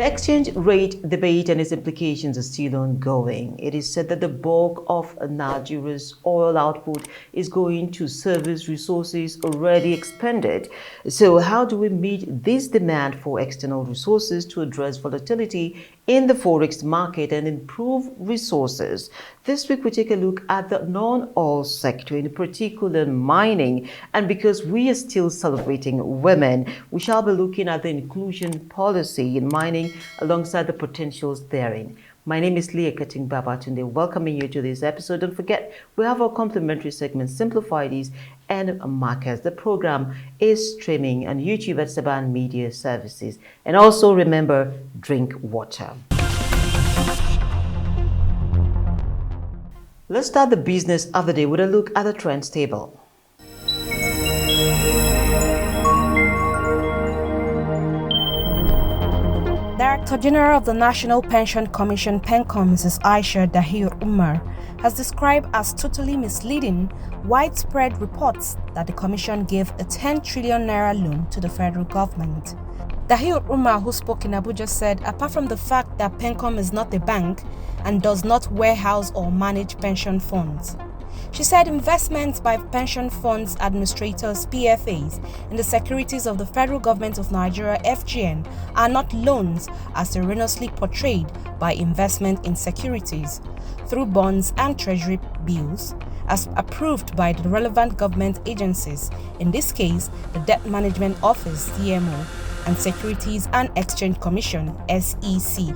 The exchange rate debate and its implications are still ongoing. It is said that the bulk of Nigeria's oil output is going to service resources already expended. So how do we meet this demand for external resources to address volatility in the forex market and improve resources? This week we take a look at the non-oil sector, in particular mining, and because we are still celebrating women, we shall be looking at the inclusion policy in mining alongside the potentials therein. My name is Leah Katung-Babatunde, welcoming you to this episode. Don't forget, we have our complimentary segments, Simplify These and Markets. The program is streaming on YouTube at Saban Media Services. And also remember, drink water. Let's start the business of the day with a look at the trends table. Director General of the National Pension Commission, PENCOM, Mrs. Aisha Dahir Umar, has described as totally misleading widespread reports that the Commission gave a 10 trillion naira loan to the federal government. Dahir Umar, who spoke in Abuja, said apart from the fact that PENCOM is not a bank and does not warehouse or manage pension funds, she said investments by pension funds administrators (PFAs) in the securities of the Federal Government of Nigeria (FGN) are not loans as erroneously portrayed by investment in securities through bonds and treasury bills as approved by the relevant government agencies, in this case the Debt Management Office (DMO) and Securities and Exchange Commission (SEC).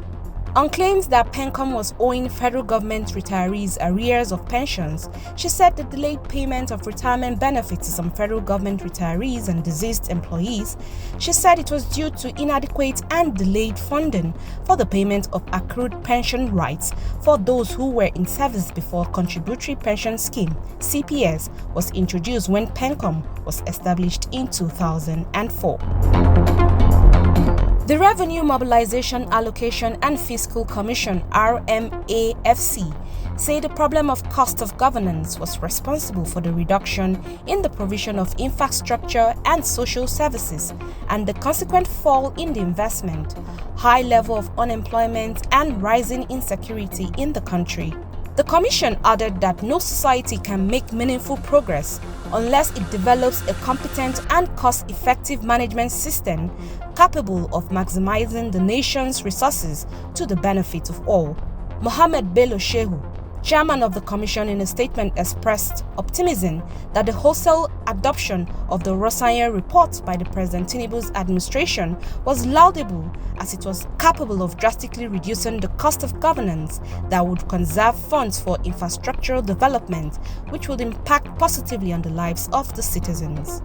On claims that PENCOM was owing federal government retirees arrears of pensions, she said the delayed payment of retirement benefits to some federal government retirees and deceased employees. She said it was due to inadequate and delayed funding for the payment of accrued pension rights for those who were in service before Contributory Pension Scheme (CPS) was introduced when PENCOM was established in 2004. The Revenue Mobilization Allocation and Fiscal Commission (RMAFC) say the problem of cost of governance was responsible for the reduction in the provision of infrastructure and social services and the consequent fall in the investment, high level of unemployment and rising insecurity in the country. The Commission added that no society can make meaningful progress unless it develops a competent and cost-effective management system capable of maximizing the nation's resources to the benefit of all. Mohammed Bello Shehu, chairman of the Commission, in a statement expressed optimism that the wholesale adoption of the Rosanya report by the President Tinubu's administration was laudable as it was capable of drastically reducing the cost of governance that would conserve funds for infrastructural development, which would impact positively on the lives of the citizens.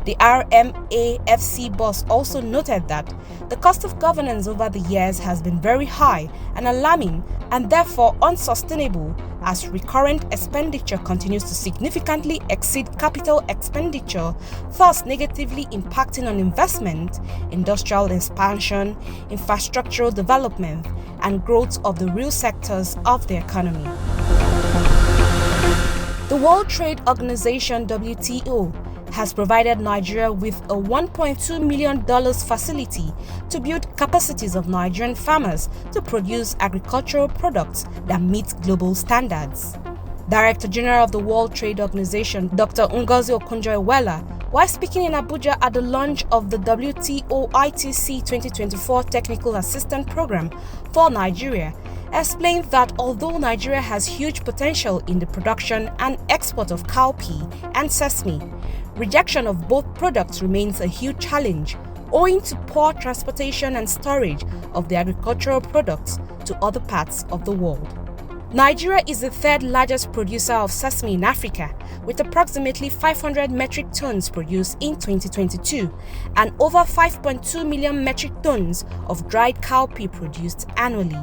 The RMAFC boss also noted that the cost of governance over the years has been very high and alarming and therefore unsustainable as recurrent expenditure continues to significantly exceed capital expenditure, thus negatively impacting on investment, industrial expansion, infrastructural development, and growth of the real sectors of the economy. The World Trade Organization (WTO) has provided Nigeria with a $1.2 million facility to build capacities of Nigerian farmers to produce agricultural products that meet global standards. Director General of the World Trade Organization, Dr. Ngozi Okonjo-Iweala, while speaking in Abuja at the launch of the WTO ITC 2024 Technical Assistance Program for Nigeria, explained that although Nigeria has huge potential in the production and export of cowpea and sesame, rejection of both products remains a huge challenge owing to poor transportation and storage of the agricultural products to other parts of the world. Nigeria is the third largest producer of sesame in Africa, with approximately 500 metric tons produced in 2022 and over 5.2 million metric tons of dried cowpea produced annually.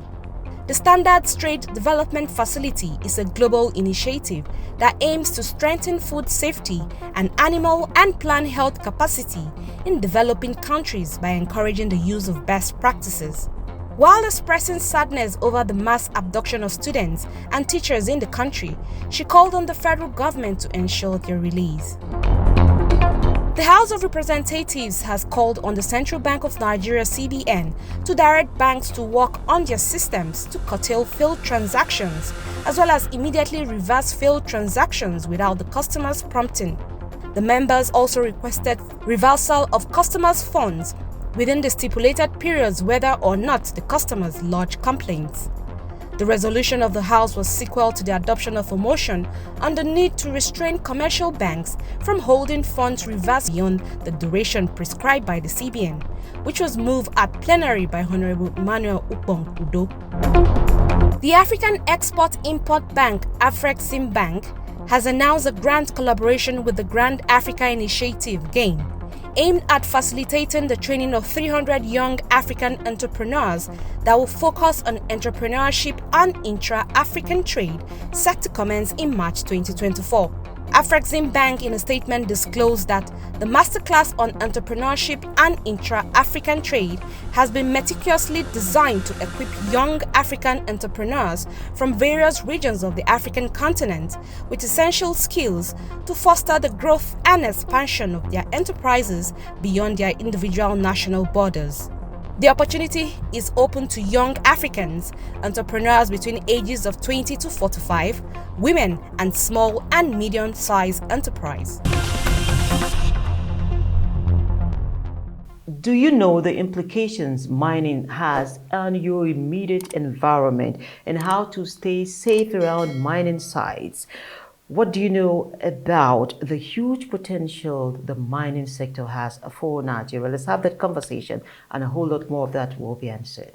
The Standards Trade Development Facility is a global initiative that aims to strengthen food safety and animal and plant health capacity in developing countries by encouraging the use of best practices. While expressing sadness over the mass abduction of students and teachers in the country, she called on the federal government to ensure their release. The House of Representatives has called on the Central Bank of Nigeria (CBN) to direct banks to work on their systems to curtail failed transactions, as well as immediately reverse failed transactions without the customer's prompting. The members also requested reversal of customers' funds within the stipulated periods whether or not the customers lodge complaints. The resolution of the House was sequel to the adoption of a motion on the need to restrain commercial banks from holding funds reversed beyond the duration prescribed by the CBN, which was moved at plenary by Honorable Emmanuel Ukpong Udo. The African Export-Import Bank, Afreximbank, has announced a grant collaboration with the Grand Africa Initiative, GAIN, aimed at facilitating the training of 300 young African entrepreneurs that will focus on entrepreneurship and intra-African trade, set to commence in March 2024. Afreximbank in a statement disclosed that the masterclass on entrepreneurship and intra-African trade has been meticulously designed to equip young African entrepreneurs from various regions of the African continent with essential skills to foster the growth and expansion of their enterprises beyond their individual national borders. The opportunity is open to young Africans, entrepreneurs between ages of 20 to 45, women, and small and medium-sized enterprise. Do you know the implications mining has on your immediate environment and how to stay safe around mining sites? What do you know about the huge potential the mining sector has for Nigeria? Let's have that conversation, and a whole lot more of that will be answered.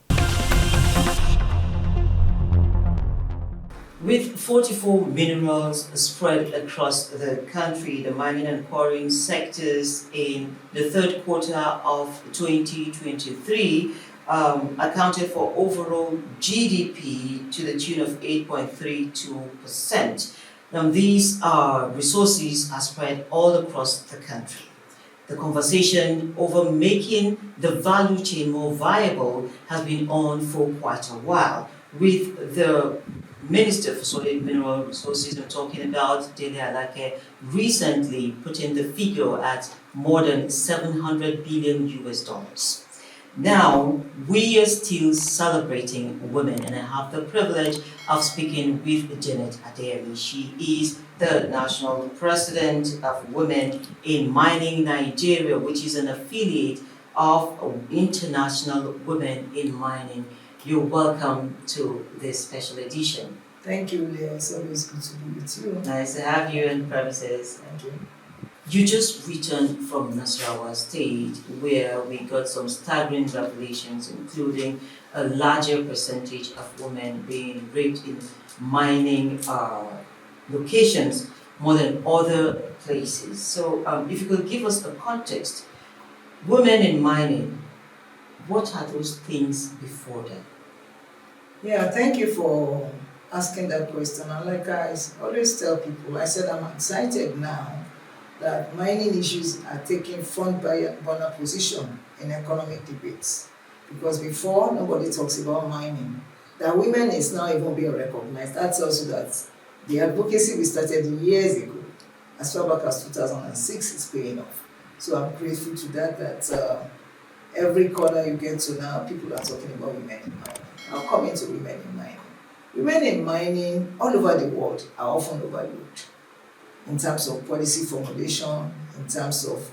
With 44 minerals spread across the country, the mining and quarrying sectors in the third quarter of 2023 accounted for overall GDP to the tune of 8.32%. Now, these resources are spread all across the country. The conversation over making the value chain more viable has been on for quite a while, with the Minister for Solid Mineral Resources, I'm talking about Leah Katung, recently putting the figure at more than $700 billion US. Now, we are still celebrating women, and I have the privilege of speaking with Adeyemi. She is the National President of Women in Mining Nigeria, which is an affiliate of International Women in Mining. You're welcome to this special edition. Thank you, Leah. It's always good to be with you. Nice to have you in premises. Thank you. You just returned from Nasarawa State, where we got some staggering revelations, including a larger percentage of women being raped in mining locations more than other places. So if you could give us a context, women in mining, what are those things before them? Yeah, thank you for asking that question. And like I always tell people, I said I'm excited now that mining issues are taking front burner position in economic debates. Because before, nobody talks about mining. That women is now even being recognized. That's also that the advocacy we started years ago, as far back as 2006, is paying off. So I'm grateful to that every corner you get to now, people are talking about women in mining. I'll come into women in mining. Women in mining all over the world are often overlooked in terms of policy formulation, in terms of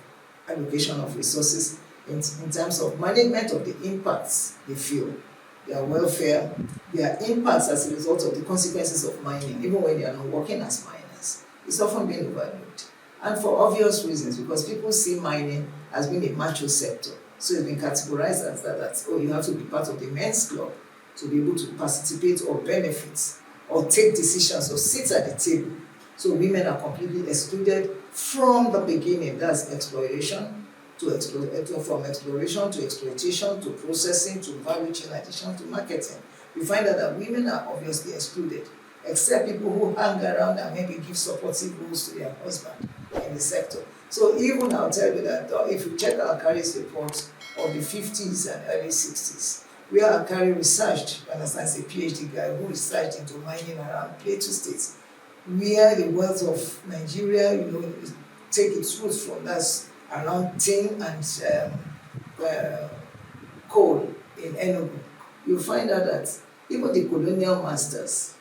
allocation of resources, in terms of management of the impacts they feel, their welfare, their impacts as a result of the consequences of mining, even when they are not working as miners. It's often been overlooked. And for obvious reasons, because people see mining as being a macho sector. So it's been categorized as that, you have to be part of the men's club to be able to participate or benefit or take decisions or sit at the table. So women are completely excluded from the beginning. That's exploration, from exploration to exploitation to processing to value chain addition to marketing. We find out that women are obviously excluded, except people who hang around and maybe give supportive roles to their husband in the sector. So even I'll tell you that if you check our Akari's report of the 50s and early 60s, where Akari researched, understand, a PhD guy who researched into mining around Plateau State, where the wealth of Nigeria, take its roots from. That's around tin and uh, coal in Enugu, you find out that even the colonial masters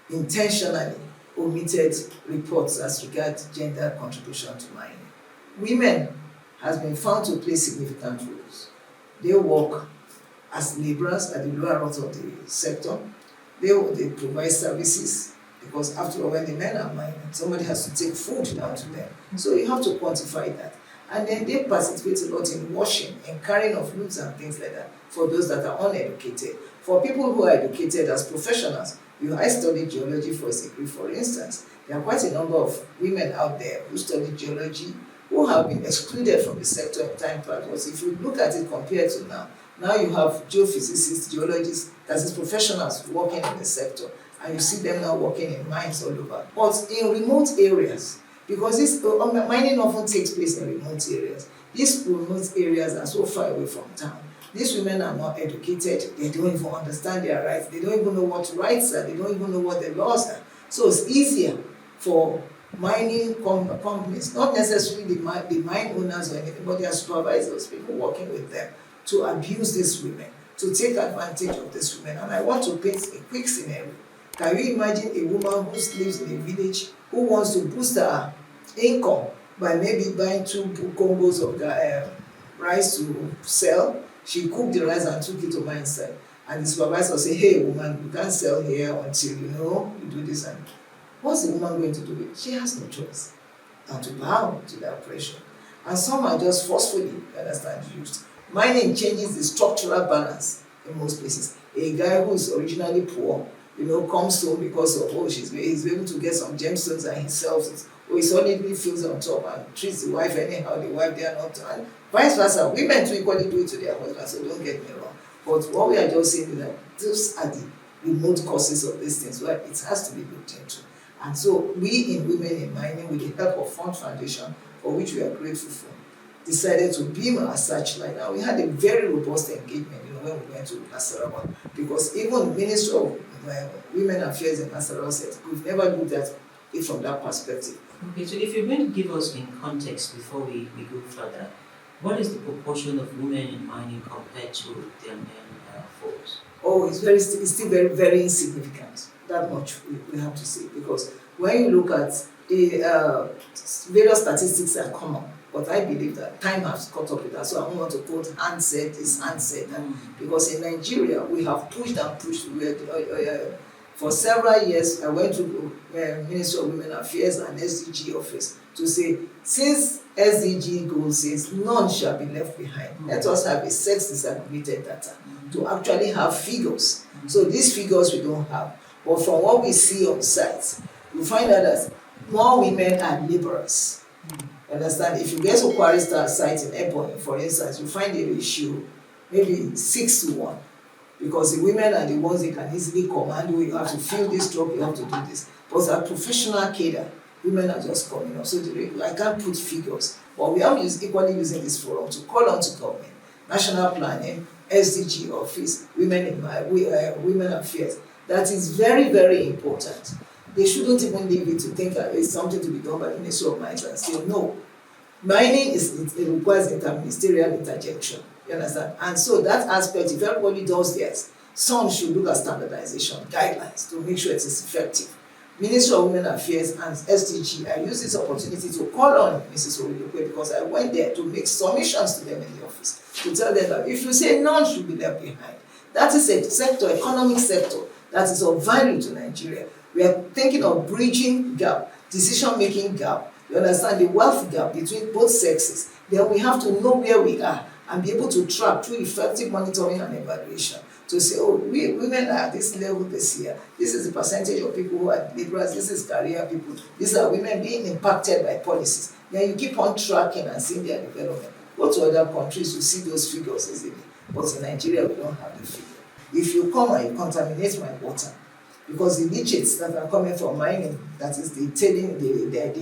intentionally omitted reports as regards gender contribution to mining. Women has been found to play significant roles. They work as laborers at the lower rung of the sector. They provide services because after all, when the men are mining, somebody has to take food down to them. So you have to quantify that. And then they participate a lot in washing and carrying of loads and things like that for those that are uneducated. For people who are educated as professionals, I studied geology for a degree, for instance. There are quite a number of women out there who study geology who have been excluded from the sector in time past. Because if you look at it compared to now you have geophysicists, geologists, that is professionals working in the sector, and you see them now working in mines all over. But in remote areas, because this mining often takes place in remote areas, these remote areas are so far away from town. These women are not educated, they don't even understand their rights, they don't even know what rights are, they don't even know what the laws are. So it's easier for mining companies, not necessarily the mine owners or anything, but their supervisors, people working with them, to abuse these women, to take advantage of these women. And I want to paint a quick scenario. Can you imagine a woman who lives in a village who wants to boost her income by maybe buying 2 combos of rice to sell? She cooked the rice and took it to mine side. And the supervisor say, hey woman, you can't sell here until you do this. And what's the woman going to do? She has no choice than to bow to that pressure. And some are just forcefully, used. Mining changes the structural balance in most places. A guy who is originally poor, comes home because of, he's able to get some gemstones and he sells it. Or he suddenly feels on top and treats the wife anyhow, the wife they are not, and vice versa. Women too equally do it to their husbands, so don't get me wrong. But what we are just saying is that those are the remote causes of these things where it has to be looked into. And so we in Women in Mining, with the help of Fund Foundation, for which we are grateful for, decided to beam our searchlight. Now we had a very robust engagement, when we went to Nasarawa, because even Ministry of Women Affairs in Nasarawa said we've never looked at it from that perspective. Okay, so if you're going to give us in context before we go further, what is the proportion of women in mining compared to their men force? Oh, it's still very, very insignificant. That much we have to say, because when you look at the various statistics are common, but I believe that time has caught up with us. So I don't want to quote handset, because in Nigeria we have pushed and pushed. For several years, I went to Ministry of Women Affairs and SDG office to say, since SDG goal says none shall be left behind, let us have a sex disaggregated data to actually have figures. So these figures we don't have. But from what we see on sites, you find out that more women are laborers. Understand? If you get to Quarry Star site in Ebonyi, for instance, you find a ratio maybe 6:1. Because the women are the ones they can easily command. You have to fill this truck, you have to do this. But as a professional cadre, women are just coming up. So I can't put figures. But we are equally using this forum to call on to government, national planning, SDG office, Women Affairs. That is very, very important. They shouldn't even leave it to think that it's something to be done by the Ministry of Mines and Steel. No. Mining it requires interministerial interjection. You understand? And so that aspect, if everybody does theirs, some should look at standardization guidelines to make sure it is effective. Ministry of Women Affairs and SDG, I use this opportunity to call on Mrs. Oriyokwe, because I went there to make submissions to them in the office to tell them that if you say none should be left behind, that is a sector, economic sector, that is of value to Nigeria. We are thinking of bridging gap, decision-making gap, you understand, the wealth gap between both sexes. Then we have to know where we are and be able to track through effective monitoring and evaluation to say, oh, women are at this level this year. This is the percentage of people who are laborers. This is career people. These are women being impacted by policies. Then you keep on tracking and seeing their development. Go to other countries, you see those figures easily. But in Nigeria, we don't have the figure. If you come and you contaminate my water, because the leachates that are coming from mining, that is the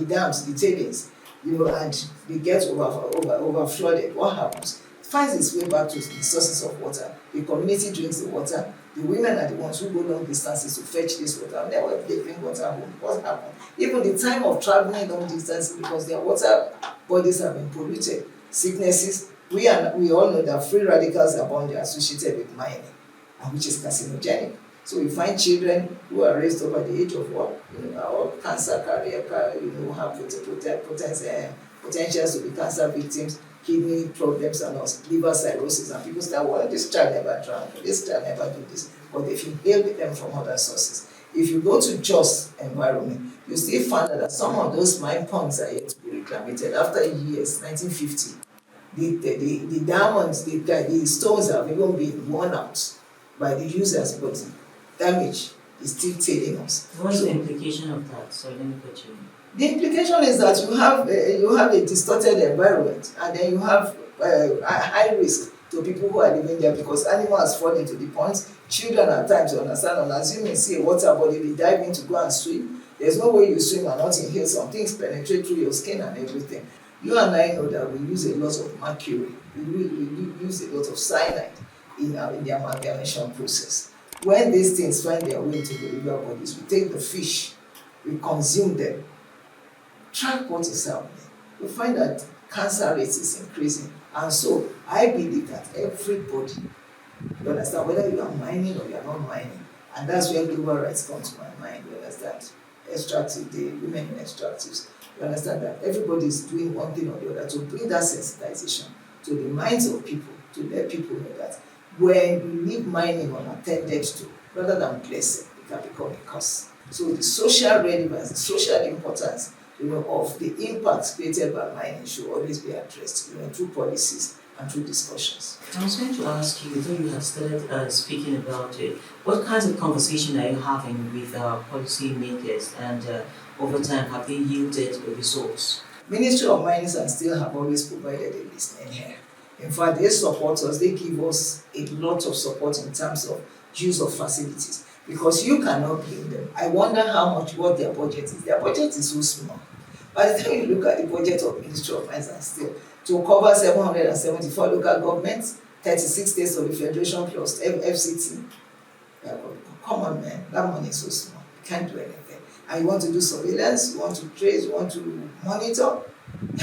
dams, the tailings, and they get over flooded, what happens? It finds its way back to the sources of water. The community drinks the water, The women are the ones who go long distances to fetch this water. And then when they bring water home, what happens? Even the time of traveling long distances, because their water bodies have been polluted, sicknesses, we all know that free radicals are bound associated with mining, and which is carcinogenic. So we find children who are raised over the age of what? Or cancer carrier, have potentials to be cancer victims, kidney problems and also liver cirrhosis, and people say, well, this child never drank, this child never do this, but they've inhaled them from other sources. If you go to Jos environment, you still find that some of those mine ponds are yet to be reclaimed after years, 1950. The diamonds, the stones have even been worn out by the users, but the damage is still tailing us. What's the implication of that? So let me put you in. The implication is that you have a distorted environment, and then you have high risk to people who are living there, because animals fall into the ponds. Children at times, you understand, on assuming see a water body, they dive in to go and swim. There's no way you swim and not inhale some things, penetrate through your skin and everything. You and I know that we use a lot of mercury, we use a lot of cyanide in the amalgamation process. When these things find their way into the river bodies, we take the fish, we consume them. Track what is happening. We find that cancer rate is increasing. And so I believe that everybody, you understand, whether you are mining or you are not mining, and that's where global rights come to my mind, you understand, extractive, the women in extractives, you understand that everybody is doing one thing or the other to bring that sensitization to the minds of people, to let people know that when you leave mining unattended to, rather than blessing, it can become a curse. So the social relevance, the social importance, of the impacts created by mining should always be addressed, through policies and through discussions. I was going to ask you, though you have started speaking about it, what kinds of conversation are you having with policy makers, and over time have they yielded a resource? Ministry of Mines and Steel have always provided a listening ear. In fact, they support us, they give us a lot of support in terms of use of facilities, because you cannot blame them. I wonder what their budget is. Their budget is so small. By the time you look at the budget of Ministry of Mines and Steel, to cover 774 local governments, 36 states of the Federation plus FCT, come on, man, that money is so small. You can't do anything. And you want to do surveillance, you want to trace, you want to monitor,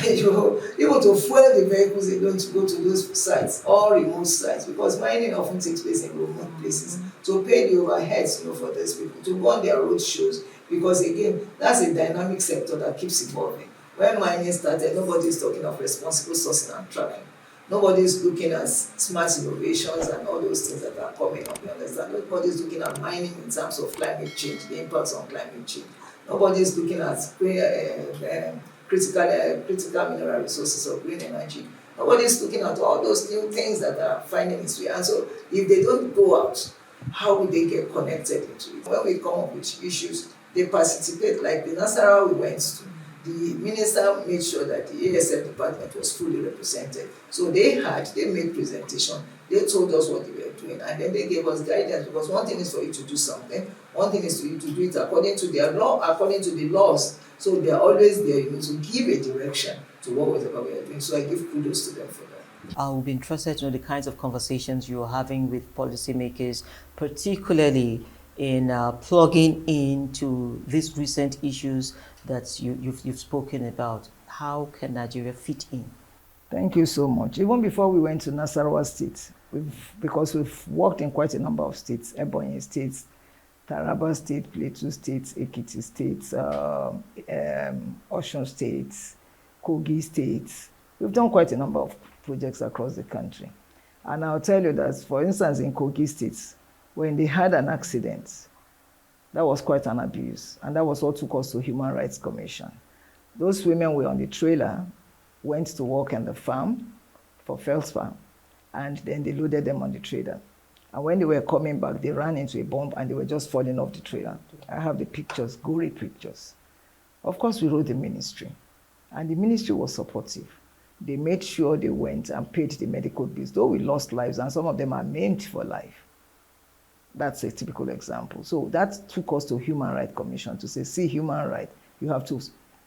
you want to fuel the vehicles, they don't go to those sites, all remote sites, because mining often takes place in remote places, to pay the overheads for these people, to go on their road shows, because again, that's a dynamic sector that keeps evolving. When mining started, nobody is talking of responsible sourcing and tracking. Nobody is looking at smart innovations and all those things that are coming up, you understand? Nobody is looking at mining in terms of climate change, the impacts on climate change. Nobody is looking at critical mineral resources or green energy. Nobody is looking at all those new things that are finding its way. And so if they don't go out, how will they get connected into it? When we come up with issues, they participate. Like the Nasarawa we went to, the minister made sure that the ASF department was fully represented. So they made presentation, they told us what they were doing, and then they gave us guidance, because one thing is for you to do something, one thing is for you to do it according to their law, according to the laws. So they're always there, to give a direction to whatever we are doing. So I give kudos to them for that. I will be interested to know the kinds of conversations you're having with policymakers, particularly in plugging into these recent issues that you've spoken about. How can Nigeria fit in? Thank you so much. Even before we went to Nasarawa State, because we've worked in quite a number of states, Ebonyi State, Taraba State, Plateau State, Ekiti State, Osun State, Kogi State. We've done quite a number of projects across the country. And I'll tell you that, for instance, in Kogi State, when they had an accident, that was quite an abuse. And that was what took us to Human Rights Commission. Those women were on the trailer, went to work on the farm, for Fells Farm, and then they loaded them on the trailer. And when they were coming back, they ran into a bomb and they were just falling off the trailer. I have the pictures, gory pictures. Of course, we wrote the ministry, and the ministry was supportive. They made sure they went and paid the medical bills, though we lost lives, and some of them are maimed for life. That's a typical example. So that took us to Human Rights Commission to say, see, human rights, you have to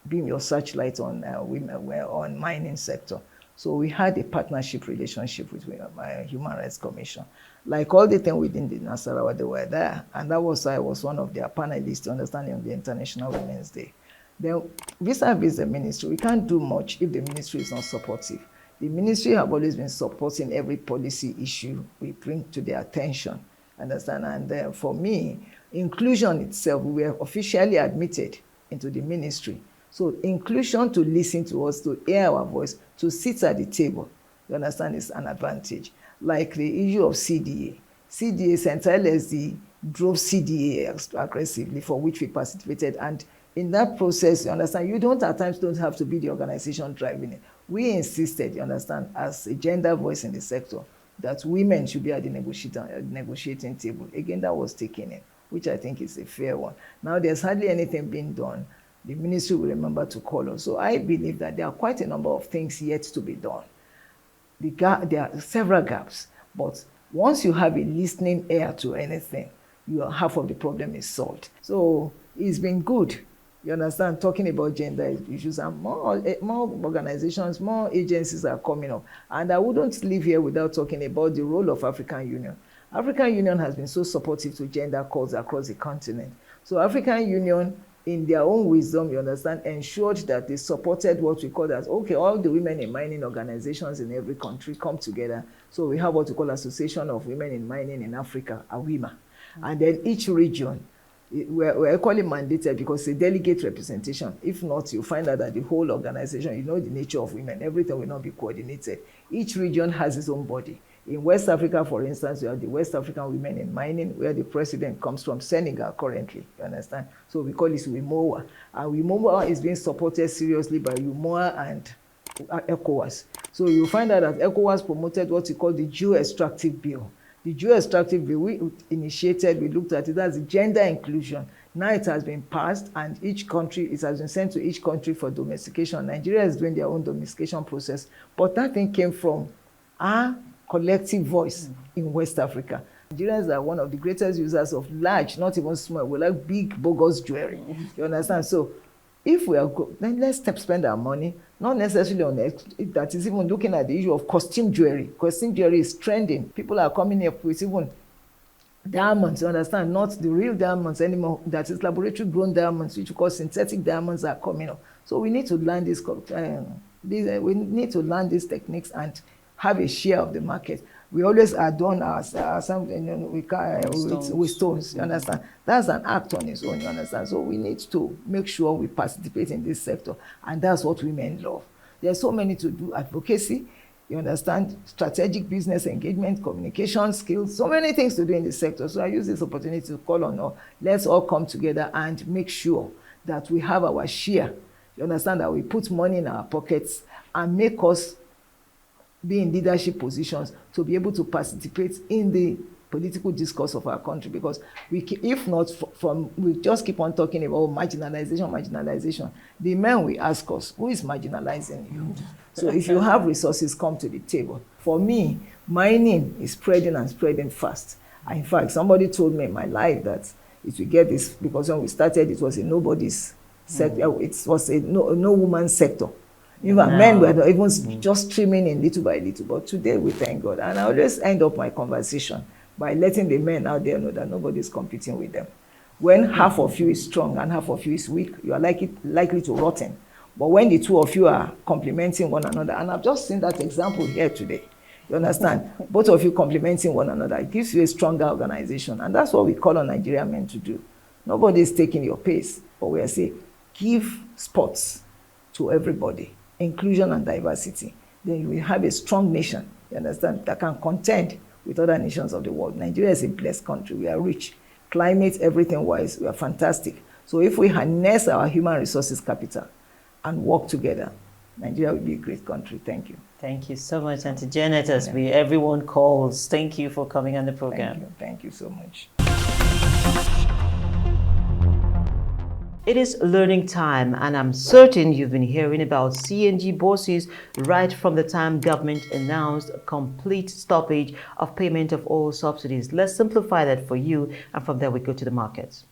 beam your searchlight on women, on mining sector. So we had a partnership relationship with my Human Rights Commission. Like all the things within the Nasarawa, they were there. And that was why I was one of their panelists to understanding of the International Women's Day. Then vis-a-vis the ministry, we can't do much if the ministry is not supportive. The ministry have always been supporting every policy issue we bring to their attention. Understand? And for me, inclusion itself, we were officially admitted into the ministry. So inclusion, to listen to us, to hear our voice, to sit at the table, you understand, is an advantage. Like the issue of CDA. CDA, Central LSD drove CDA aggressively, for which we participated. And in that process, you understand, you don't at times don't have to be the organization driving it. We insisted, you understand, as a gender voice in the sector, that women should be at the negotiating table. Again, that was taken in, which I think is a fair one. Now, there's hardly anything being done. The ministry will remember to call us. So I believe that there are quite a number of things yet to be done. There are several gaps, but once you have a listening ear to anything, half of the problem is solved. So it's been good, you understand, talking about gender issues, and more organizations, more agencies are coming up. And I wouldn't leave here without talking about the role of African Union. African Union has been so supportive to gender cause across the continent. So African Union, in their own wisdom, you understand, ensured that they supported what we call as, okay, all the women in mining organizations in every country come together. So we have what we call Association of Women in Mining in Africa, AWIMA. And then each region, we're equally mandated because it's a delegate representation. If not, you find out that the whole organization, you know the nature of women, everything will not be coordinated. Each region has its own body. In West Africa, for instance, you have the West African Women in Mining, where the president comes from Senegal currently, you understand? So we call this WIMOA. And WIMOA is being supported seriously by UMOA and ECOWAS. So you find out that ECOWAS promoted what we call the Geo-Extractive Bill. The Geo-Extractive Bill we initiated, we looked at it as gender inclusion. Now it has been passed, and each country, it has been sent to each country for domestication. Nigeria is doing their own domestication process, but that thing came from our collective voice in West Africa. Nigerians are one of the greatest users of large, not even small, we like big, bogus jewelry. You understand? So if we are good, then let's spend our money, not necessarily on that is even looking at the issue of costume jewelry. Costume jewelry is trending. People are coming up with even diamonds, you understand, not the real diamonds anymore. That is laboratory grown diamonds, which we call synthetic diamonds, are coming up. So we need to learn we need to learn these techniques and have a share of the market. We always adorn something with stones, you understand? That's an act on its own, you understand? So we need to make sure we participate in this sector, and that's what women love. There's so many to do: advocacy, you understand, strategic business engagement, communication skills, so many things to do in this sector. So I use this opportunity to call on let's all come together and make sure that we have our share. You understand, that we put money in our pockets and make us be in leadership positions to be able to participate in the political discourse of our country. Because if not, we just keep on talking about marginalization. The men will ask us, who is marginalizing you? So if you have resources, come to the table. For me, mining is spreading and spreading fast. In fact, somebody told me in my life that it will get this, because when we started, it was a nobody's sector. It was a no woman's sector. Even men were even just streaming in little by little. But today, we thank God. And I always end up my conversation by letting the men out there know that nobody is competing with them. When half of you is strong and half of you is weak, you are likely to rotten. But when the two of you are complementing one another, and I've just seen that example here today, you understand? Both of you complementing one another, it gives you a stronger organization. And that's what we call on Nigerian men to do. Nobody is taking your pace, but we are saying, give spots to everybody. Inclusion and diversity, then you will have a strong nation, you understand, that can contend with other nations of the world. Nigeria is a blessed country. We are rich. Climate, everything wise, we are fantastic. So if we harness our human resources capital and work together, Nigeria will be a great country. Thank you. Thank you so much, Auntie Janet. As everyone calls, thank you for coming on the program. Thank you so much. It is learning time, and I'm certain you've been hearing about CNG buses right from the time government announced a complete stoppage of payment of all subsidies. Let's simplify that for you, and from there we go to the markets.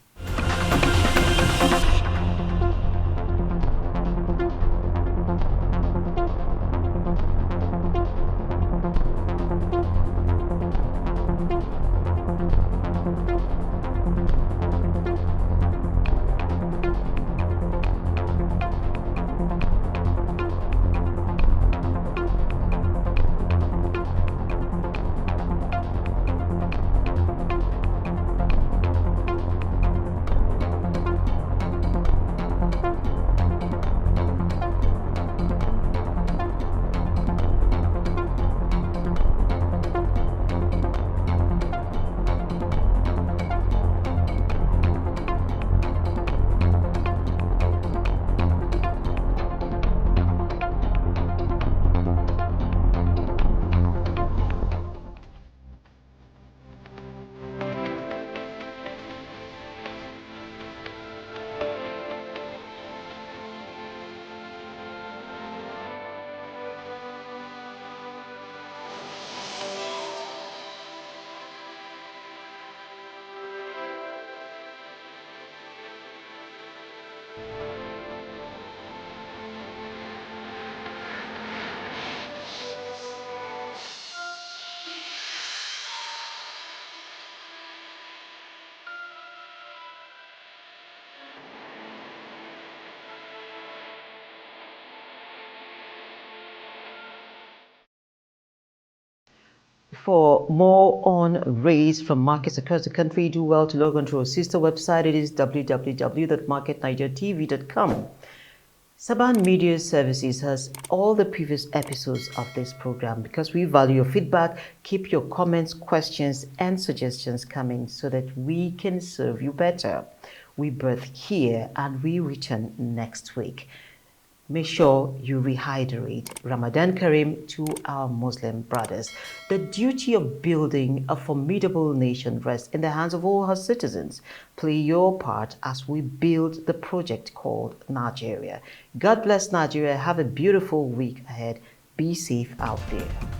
For more on race from markets across the country, do well to log on to our sister website. It is www.marketnigertv.com. Saban Media Services has all the previous episodes of this program. Because we value your feedback, keep your comments, questions, and suggestions coming so that we can serve you better. We birth here and we return next week. Make sure you rehydrate. Ramadan Kareem to our Muslim brothers. The duty of building a formidable nation rests in the hands of all her citizens. Play your part as we build the project called Nigeria. God bless Nigeria. Have a beautiful week ahead. Be safe out there.